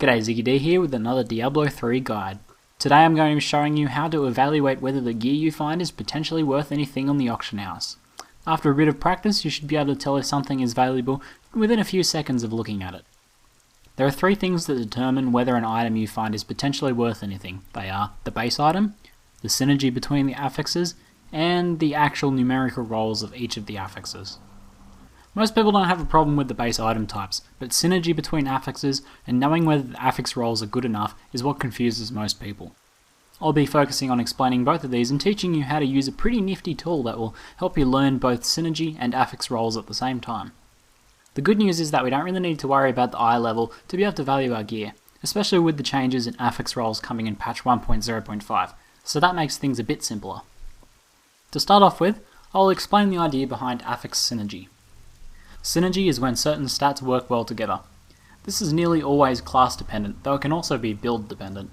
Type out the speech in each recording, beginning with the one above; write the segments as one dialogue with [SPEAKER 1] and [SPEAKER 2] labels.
[SPEAKER 1] G'day, ZiggyD here with another Diablo 3 guide. Today I'm going to be showing you how to evaluate whether the gear you find is potentially worth anything on the auction house. After a bit of practice, you should be able to tell if something is valuable within a few seconds of looking at it. There are three things that determine whether an item you find is potentially worth anything. They are the base item, the synergy between the affixes, and the actual numerical rolls of each of the affixes. Most people don't have a problem with the base item types, but synergy between affixes and knowing whether the affix rolls are good enough is what confuses most people. I'll be focusing on explaining both of these and teaching you how to use a pretty nifty tool that will help you learn both synergy and affix rolls at the same time. The good news is that we don't really need to worry about the eye level to be able to value our gear, especially with the changes in affix rolls coming in patch 1.0.5, so that makes things a bit simpler. To start off with, I'll explain the idea behind affix synergy. Synergy is when certain stats work well together. This is nearly always class dependent, though it can also be build dependent.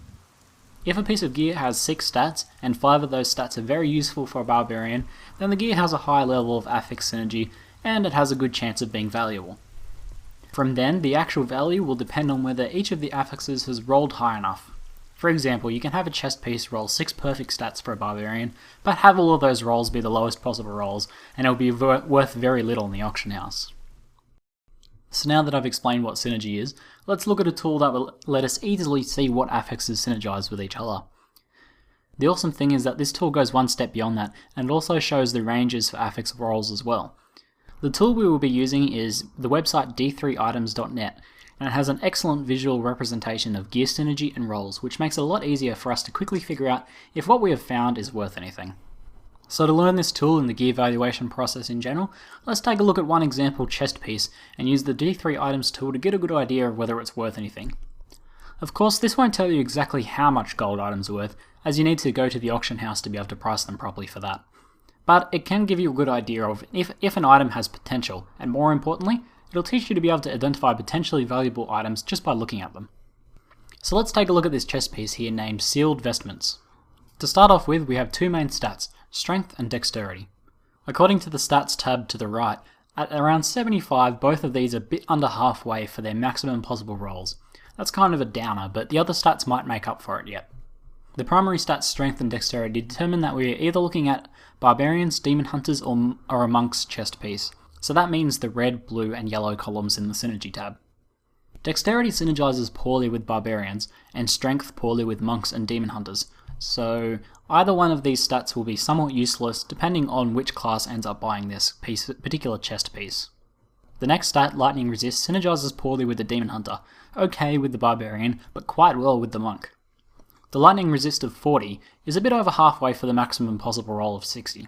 [SPEAKER 1] If a piece of gear has 6 stats, and 5 of those stats are very useful for a barbarian, then the gear has a high level of affix synergy, and it has a good chance of being valuable. From then, the actual value will depend on whether each of the affixes has rolled high enough. For example, you can have a chest piece roll 6 perfect stats for a barbarian, but have all of those rolls be the lowest possible rolls, and it will be worth very little in the auction house. So now that I've explained what synergy is, let's look at a tool that will let us easily see what affixes synergize with each other. The awesome thing is that this tool goes one step beyond that, and it also shows the ranges for affix rolls as well. The tool we will be using is the website d3items.net, and it has an excellent visual representation of gear synergy and rolls, which makes it a lot easier for us to quickly figure out if what we have found is worth anything. So to learn this tool and the gear valuation process in general, let's take a look at one example chest piece and use the D3 items tool to get a good idea of whether it's worth anything. Of course, this won't tell you exactly how much gold items are worth, as you need to go to the auction house to be able to price them properly for that. But it can give you a good idea of if an item has potential, and more importantly, it'll teach you to be able to identify potentially valuable items just by looking at them. So let's take a look at this chest piece here named Sealed Vestments. To start off with, we have two main stats, strength and dexterity. According to the stats tab to the right, at around 75, both of these are a bit under halfway for their maximum possible rolls. That's kind of a downer, but the other stats might make up for it yet. The primary stats, strength and dexterity, determine that we are either looking at barbarians, demon hunters, or a monk's chest piece. So that means the red, blue, and yellow columns in the synergy tab. Dexterity synergizes poorly with barbarians, and strength poorly with monks and demon hunters. So either one of these stats will be somewhat useless depending on which class ends up buying this particular chest piece. The next stat, Lightning Resist, synergizes poorly with the Demon Hunter, okay with the Barbarian, but quite well with the Monk. The Lightning Resist of 40 is a bit over halfway for the maximum possible roll of 60.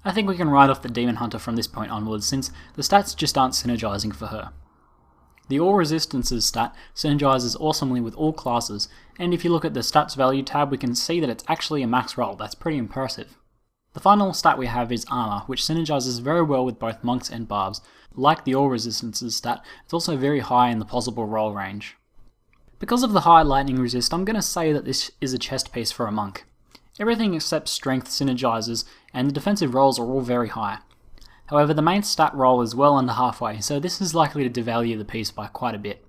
[SPEAKER 1] I think we can write off the Demon Hunter from this point onwards since the stats just aren't synergizing for her. The All Resistances stat synergizes awesomely with all classes, and if you look at the stats value tab we can see that it's actually a max roll. That's pretty impressive. The final stat we have is Armor, which synergizes very well with both monks and barbs. Like the All Resistances stat, it's also very high in the possible roll range. Because of the high lightning resist, I'm going to say that this is a chest piece for a monk. Everything except strength synergizes, and the defensive rolls are all very high. However, the main stat roll is well under halfway, so this is likely to devalue the piece by quite a bit.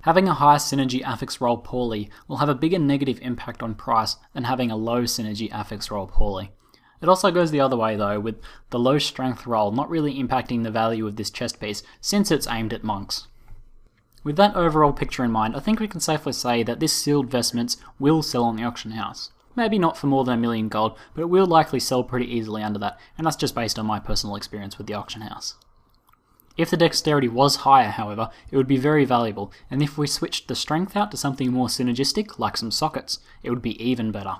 [SPEAKER 1] Having a high synergy affix roll poorly will have a bigger negative impact on price than having a low synergy affix roll poorly. It also goes the other way though, with the low strength roll not really impacting the value of this chest piece since it's aimed at monks. With that overall picture in mind, I think we can safely say that this Sealed Vestments will sell on the auction house. Maybe not for more than 1 million gold, but it will likely sell pretty easily under that, and that's just based on my personal experience with the auction house. If the dexterity was higher, however, it would be very valuable, and if we switched the strength out to something more synergistic, like some sockets, it would be even better.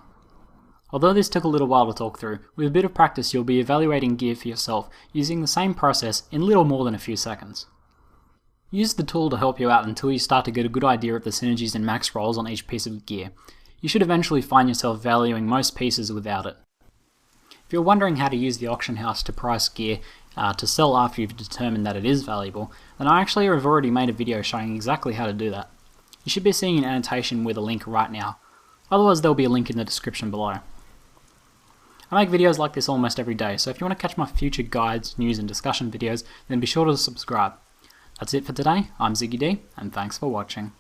[SPEAKER 1] Although this took a little while to talk through, with a bit of practice you'll be evaluating gear for yourself using the same process in little more than a few seconds. Use the tool to help you out until you start to get a good idea of the synergies and max rolls on each piece of gear. You should eventually find yourself valuing most pieces without it. If you're wondering how to use the auction house to price gear to sell after you've determined that it is valuable, then I actually have already made a video showing exactly how to do that. You should be seeing an annotation with a link right now. Otherwise there'll be a link in the description below. I make videos like this almost every day, so if you want to catch my future guides, news and discussion videos, then be sure to subscribe. That's it for today. I'm ZiggyD, and thanks for watching.